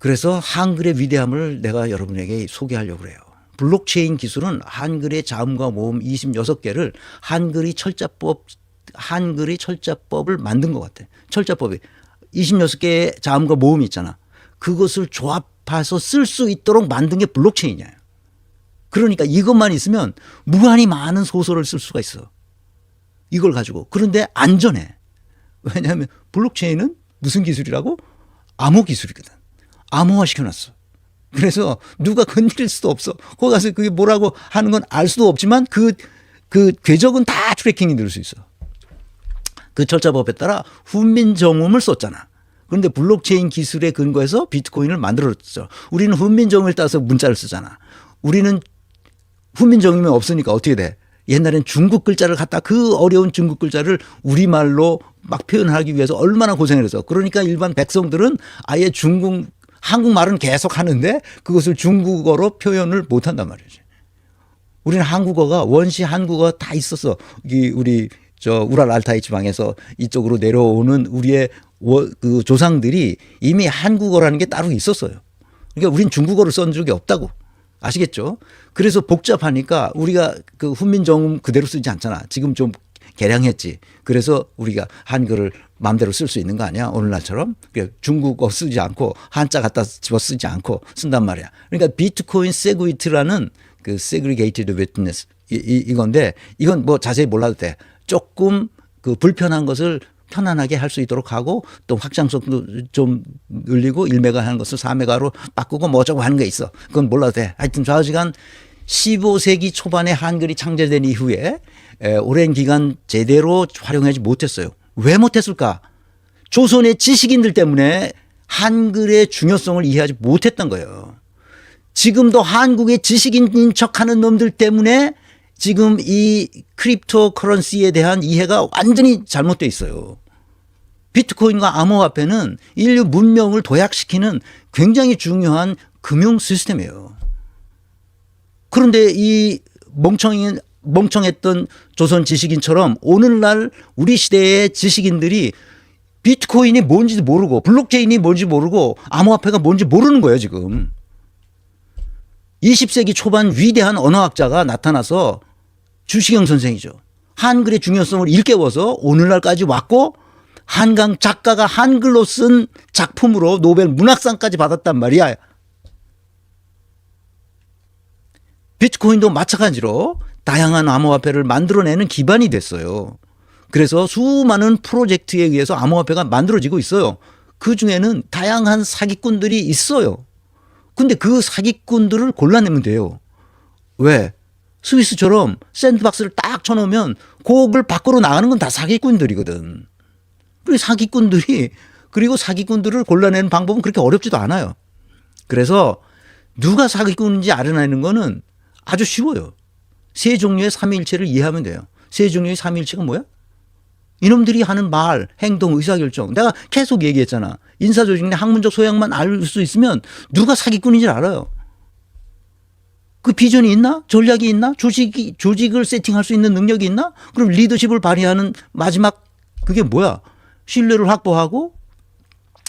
그래서 한글의 위대함을 내가 여러분에게 소개하려고 그래요. 블록체인 기술은 한글의 자음과 모음 26개를 한글의 철자법을 만든 것 같아. 철자법이 26개의 자음과 모음이 있잖아. 그것을 조합해서 쓸 수 있도록 만든 게 블록체인이에요. 그러니까 이것만 있으면 무한히 많은 소설을 쓸 수가 있어. 이걸 가지고. 그런데 안전해. 왜냐하면 블록체인은 무슨 기술이라고? 암호 기술이거든. 암호화 시켜놨어. 그래서 누가 건드릴 수도 없어. 거기 가서 그게 뭐라고 하는 건 알 수도 없지만 그 궤적은 다 트래킹이 될 수 있어. 그 철자법에 따라 훈민정음을 썼잖아. 그런데 블록체인 기술에 근거해서 비트코인을 만들었죠. 우리는 훈민정음을 따서 문자를 쓰잖아. 우리는 훈민정음이 없으니까 어떻게 돼? 옛날엔 중국 글자를 갖다 그 어려운 중국 글자를 우리말로 막 표현하기 위해서 얼마나 고생을 했어. 그러니까 일반 백성들은 아예 한국말은 계속 하는데 그것을 중국어로 표현을 못 한단 말이지. 우리는 한국어가 원시 한국어 다 있었어. 우리 우랄 알타이 지방에서 이쪽으로 내려오는 우리의 그 조상들이 이미 한국어라는 게 따로 있었어요. 그러니까 우린 중국어를 쓴 적이 없다고. 아시겠죠? 그래서 복잡하니까 우리가 그 훈민정음 그대로 쓰지 않잖아. 지금 좀 개량했지. 그래서 우리가 한글을 마음대로 쓸 수 있는 거 아니야? 오늘날처럼. 중국어 쓰지 않고 한자 갖다 집어 쓰지 않고 쓴단 말이야. 그러니까 비트코인 세그위트라는 그 segregated witness 이건데 이건 뭐 자세히 몰라도 돼. 조금 그 불편한 것을 편안하게 할 수 있도록 하고 또 확장성도 좀 늘리고 1메가 하는 것을 4메가로 바꾸고 뭐 어쩌고 하는 게 있어. 그건 몰라도 돼. 하여튼 좌우지간 15세기 초반에 한글이 창제된 이후에 오랜 기간 제대로 활용하지 못했어요. 왜 못했을까? 조선의 지식인들 때문에 한글의 중요성을 이해하지 못했던 거예요. 지금도 한국의 지식인인 척하는 놈들 때문에 지금 이 크립토 커런시에 대한 이해가 완전히 잘못되어 있어요. 비트코인과 암호화폐는 인류 문명을 도약시키는 굉장히 중요한 금융 시스템이에요. 그런데 이 멍청했던 조선 지식인처럼 오늘날 우리 시대의 지식인들이 비트코인이 뭔지도 모르고 블록체인이 뭔지 모르고 암호화폐가 뭔지 모르는 거예요 지금. 20세기 초반 위대한 언어학자가 나타나서 주시경 선생이죠. 한글의 중요성을 일깨워서 오늘날까지 왔고 한강 작가가 한글로 쓴 작품으로 노벨 문학상까지 받았단 말이야. 비트코인도 마찬가지로 다양한 암호화폐를 만들어내는 기반이 됐어요. 그래서 수많은 프로젝트에 의해서 암호화폐가 만들어지고 있어요. 그중에는 다양한 사기꾼들이 있어요. 근데 그 사기꾼들을 골라내면 돼요. 왜? 스위스처럼 샌드박스를 딱 쳐놓으면 그걸 밖으로 나가는 건 다 사기꾼들이거든. 그리고 사기꾼들을 골라내는 방법은 그렇게 어렵지도 않아요. 그래서 누가 사기꾼인지 알아내는 거는 아주 쉬워요. 세 종류의 삼위일체를 이해하면 돼요. 세 종류의 삼위일체가 뭐야? 이놈들이 하는 말, 행동, 의사결정. 내가 계속 얘기했잖아. 인사조직의 학문적 소양만 알 수 있으면 누가 사기꾼인지 알아요. 그 비전이 있나? 전략이 있나? 조직을 세팅할 수 있는 능력이 있나? 그럼 리더십을 발휘하는 마지막 그게 뭐야? 신뢰를 확보하고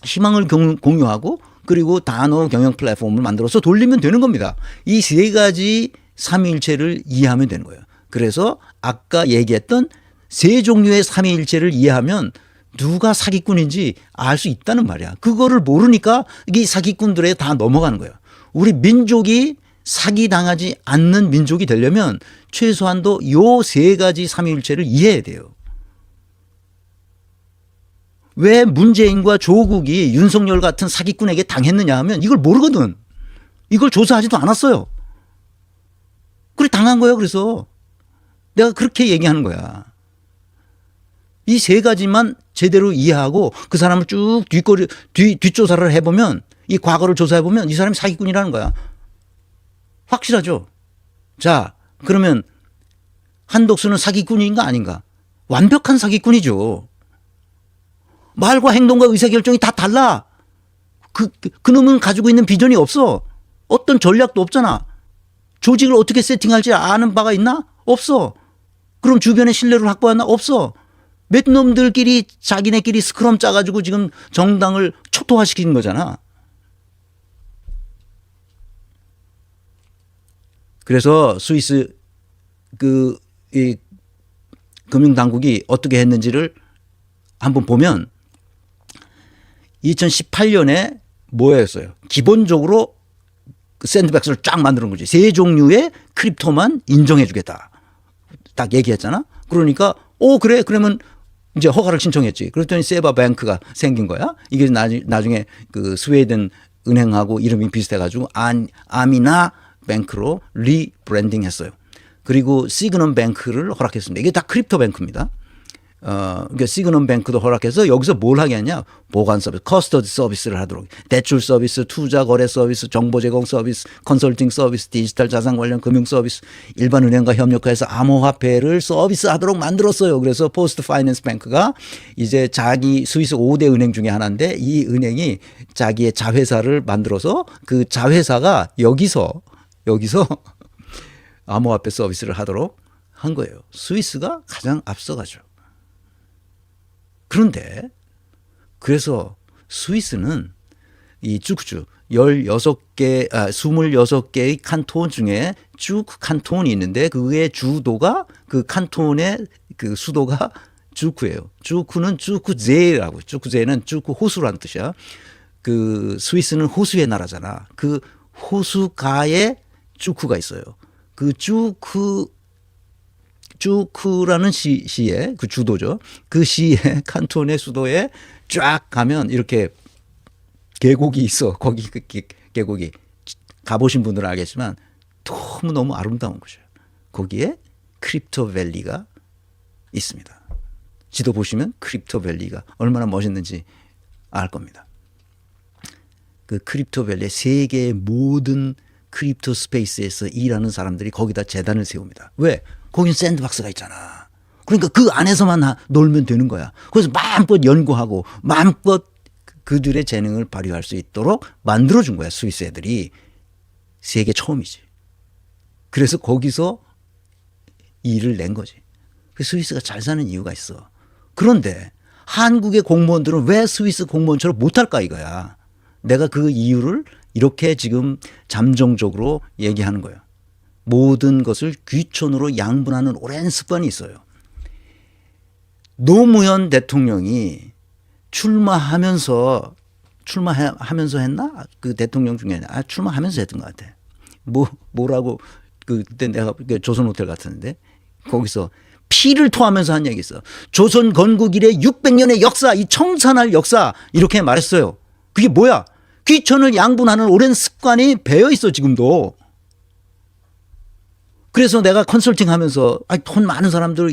희망을 공유하고 그리고 단어 경영 플랫폼을 만들어서 돌리면 되는 겁니다. 이 세 가지 삼위일체를 이해하면 되는 거예요. 그래서 아까 얘기했던 세 종류의 삼위일체를 이해하면 누가 사기꾼인지 알 수 있다는 말이야. 그거를 모르니까 이 사기꾼들에 다 넘어가는 거예요. 우리 민족이 사기당하지 않는 민족이 되려면 최소한도 요 세 가지 삼위일체를 이해해야 돼요. 왜 문재인과 조국이 윤석열 같은 사기꾼에게 당했느냐 하면 이걸 모르거든. 이걸 조사하지도 않았어요. 그래 당한 거예요. 그래서 내가 그렇게 얘기하는 거야. 이 세 가지만 제대로 이해하고 그 사람을 쭉 뒷조사를 해보면 이 과거를 조사해보면 이 사람이 사기꾼이라는 거야. 확실하죠. 자, 그러면 한덕수는 사기꾼인가 아닌가? 완벽한 사기꾼이죠. 말과 행동과 의사결정이 다 달라. 그놈은 가지고 있는 비전이 없어. 어떤 전략도 없잖아. 조직을 어떻게 세팅할지 아는 바가 있나? 없어. 그럼 주변에 신뢰를 확보하나? 없어. 몇 놈들끼리 자기네끼리 스크럼 짜가지고 지금 정당을 초토화시키는 거잖아. 그래서 스위스 이 금융당국이 어떻게 했는지를 한번 보면 2018년에 뭐였어요? 기본적으로 샌드백스를 쫙 만드는 거지. 세 종류의 크립토만 인정해 주겠다. 딱 얘기했잖아. 그러니까 그래 그러면 이제 허가를 신청했지. 그랬더니 세바 뱅크가 생긴 거야. 이게 나중에 그 스웨덴 은행하고 이름이 비슷해가지고 아미나 뱅크로 리브랜딩 했어요. 그리고 시그넘 뱅크를 허락했습니다. 이게 다 크립토 뱅크입니다. 그러니까 시그넘 뱅크도 허락해서 여기서 뭘 하겠냐? 보관 서비스, 커스터디 서비스를 하도록. 대출 서비스, 투자 거래 서비스, 정보 제공 서비스, 컨설팅 서비스, 디지털 자산 관련 금융 서비스, 일반 은행과 협력해서 암호화폐를 서비스하도록 만들었어요. 그래서 포스트 파이낸스 뱅크가 이제 자기 스위스 5대 은행 중에 하나인데 이 은행이 자기의 자회사를 만들어서 그 자회사가 여기서 암호화폐 서비스를 하도록 한 거예요. 스위스가 가장 앞서가죠. 그런데 그래서 스위스는 이 쭈크주 26개의 칸톤 중에 쭈크 칸톤이 있는데 그의 주도가 그 칸톤의 그 수도가 쭈크예요. 쭈크는 쭈크제라고. 쭈크제는 쭈크 호수라는 뜻이야. 그 스위스는 호수의 나라잖아. 그 호수가에 쭈크가 있어요. 그 쭈크라는 시에 그 주도죠. 그 시에 칸톤의 수도에 쫙 가면 이렇게 계곡이 있어. 거기 그 계곡이 가보신 분들은 알겠지만 너무 아름다운 곳이에요. 거기에 크립토 밸리가 있습니다. 지도 보시면 크립토 밸리가 얼마나 멋있는지 알 겁니다. 그 크립토 밸리 세계의 모든 크립토 스페이스에서 일하는 사람들이 거기다 재단을 세웁니다. 왜? 거긴 샌드박스가 있잖아. 그러니까 그 안에서만 놀면 되는 거야. 그래서 마음껏 연구하고 마음껏 그들의 재능을 발휘할 수 있도록 만들어준 거야. 스위스 애들이. 세계 처음이지. 그래서 거기서 일을 낸 거지. 스위스가 잘 사는 이유가 있어. 그런데 한국의 공무원들은 왜 스위스 공무원처럼 못할까 이거야. 내가 그 이유를 이렇게 지금 잠정적으로 얘기하는 거예요. 모든 것을 귀촌으로 양분하는 오랜 습관이 있어요. 노무현 대통령이 출마하면서 했나? 그 대통령 중에 출마하면서 했던 것 같아. 뭐라고 그때 내가 조선호텔 갔었는데 거기서 피를 토하면서 한 얘기 있어. 조선 건국 이래 600년의 역사, 이 청산할 역사 이렇게 말했어요. 그게 뭐야? 귀촌을 양분하는 오랜 습관이 배어 있어 지금도. 그래서 내가 컨설팅 하면서 돈 많은 사람들,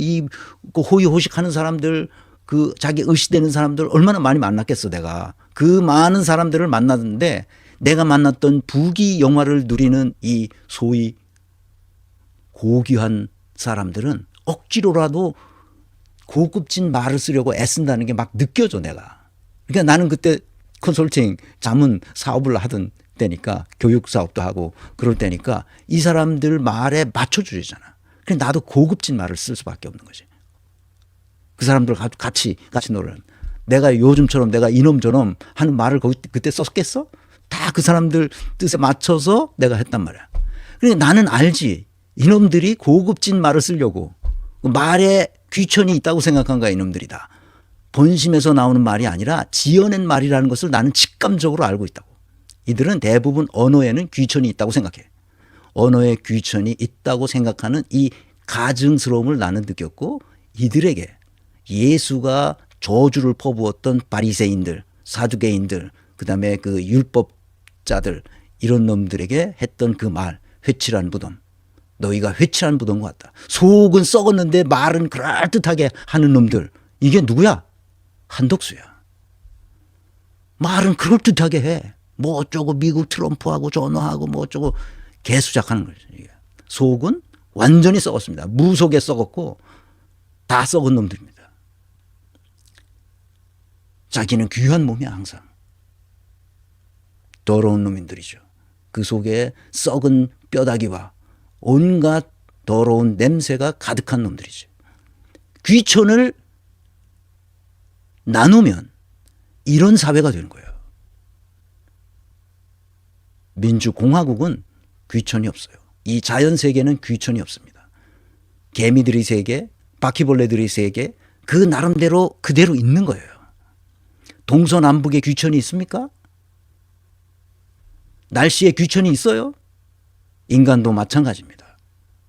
그 호의호식하는 사람들, 그 자기 의시되는 사람들 얼마나 많이 만났겠어 내가. 그 많은 사람들을 만났는데 내가 만났던 부귀 영화를 누리는 이 소위 고귀한 사람들은 억지로라도 고급진 말을 쓰려고 애쓴다는 게 막 느껴져 내가. 그러니까 나는 그때 컨설팅 자문 사업을 하던 때니까 교육 사업도 하고 그럴 때니까 이 사람들 말에 맞춰주잖아. 그래 나도 고급진 말을 쓸 수밖에 없는 거지. 그 사람들 같이 노래는. 내가 요즘처럼 내가 이놈저놈 하는 말을 그때 썼겠어? 다 그 사람들 뜻에 맞춰서 내가 했단 말이야. 그러니까 나는 알지. 이놈들이 고급진 말을 쓰려고 말에 귀천이 있다고 생각한 거야 이놈들이다. 본심에서 나오는 말이 아니라 지어낸 말이라는 것을 나는 직감적으로 알고 있다고. 이들은 대부분 언어에는 귀천이 있다고 생각해. 언어에 귀천이 있다고 생각하는 이 가증스러움을 나는 느꼈고 이들에게 예수가 저주를 퍼부었던 바리새인들, 사두개인들, 그다음에 그 율법자들 이런 놈들에게 했던 그 말, 회칠한 무덤. 너희가 회칠한 무덤과 같다. 속은 썩었는데 말은 그럴듯하게 하는 놈들. 이게 누구야? 한덕수야. 말은 그럴듯하게 해. 뭐 어쩌고 미국 트럼프하고 전화하고 뭐 어쩌고 개수작하는 거죠. 속은 완전히 썩었습니다. 무속에 썩었고 다 썩은 놈들입니다. 자기는 귀한 몸이야 항상. 더러운 놈들이죠. 그 속에 썩은 뼈다귀와 온갖 더러운 냄새가 가득한 놈들이죠. 귀천을 나누면 이런 사회가 되는 거예요. 민주공화국은 귀천이 없어요. 이 자연 세계는 귀천이 없습니다. 개미들의 세계, 바퀴벌레들의 세계, 그 나름대로 그대로 있는 거예요. 동서남북에 귀천이 있습니까? 날씨에 귀천이 있어요? 인간도 마찬가지입니다.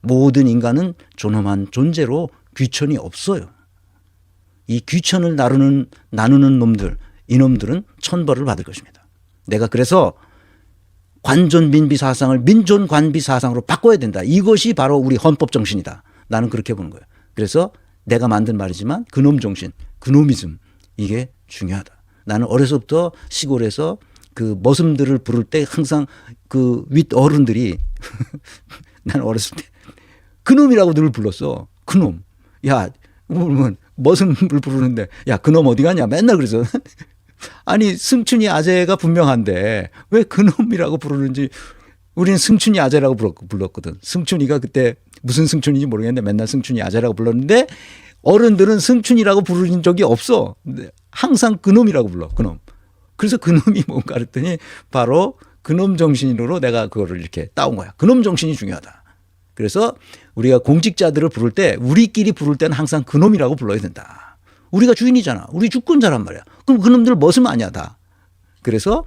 모든 인간은 존엄한 존재로 귀천이 없어요. 이 귀천을 나누는 놈들, 이놈들은 천벌을 받을 것입니다. 내가 그래서 관존민비 사상을 민존관비 사상으로 바꿔야 된다. 이것이 바로 우리 헌법 정신이다. 나는 그렇게 보는 거예요. 그래서 내가 만든 말이지만 그놈 정신, 그놈이즘, 이게 중요하다. 나는 어려서부터 시골에서 그 머슴들을 부를 때 항상 그 윗 어른들이 나는 어렸을 때 그놈이라고 늘 불렀어. 그놈. 야, 머슴을 부르는데 야, 그놈 어디 가냐? 맨날 그래서 아니 승춘이 아재가 분명한데 왜 그놈이라고 부르는지. 우리는 승춘이 아재라고 불렀거든. 승춘이가 그때 무슨 승춘인지 모르겠는데 맨날 승춘이 아재라고 불렀는데 어른들은 승춘이라고 부르는 적이 없어. 항상 그놈이라고 불러. 그놈. 그래서 그놈이 뭔가 그랬더니 바로 그놈 정신으로 내가 그거를 이렇게 따온 거야. 그놈 정신이 중요하다. 그래서 우리가 공직자들을 부를 때 우리끼리 부를 때는 항상 그놈이라고 불러야 된다. 우리가 주인이잖아. 우리 주권자란 말이야. 그럼 그놈들 머슴 아니야 다. 그래서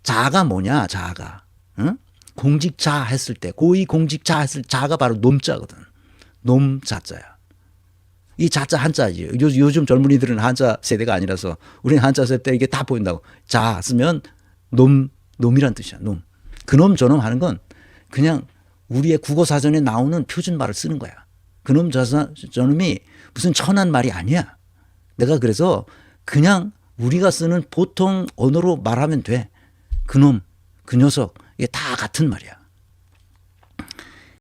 자가 뭐냐 자가. 응? 공직자 했을 때 고위 공직자 했을 때 자가 바로 놈자거든. 놈자자야. 이 자자 한자지. 요즘 젊은이들은 한자 세대가 아니라서 우리는 한자 세대 이게 다 보인다고. 자 쓰면 놈이란 뜻이야. 놈. 그놈 저놈 하는 건 그냥 우리의 국어사전에 나오는 표준말을 쓰는 거야. 그놈 저놈이 무슨 천한 말이 아니야. 내가 그래서 그냥 우리가 쓰는 보통 언어로 말하면 돼. 그놈, 그 녀석 이게 다 같은 말이야.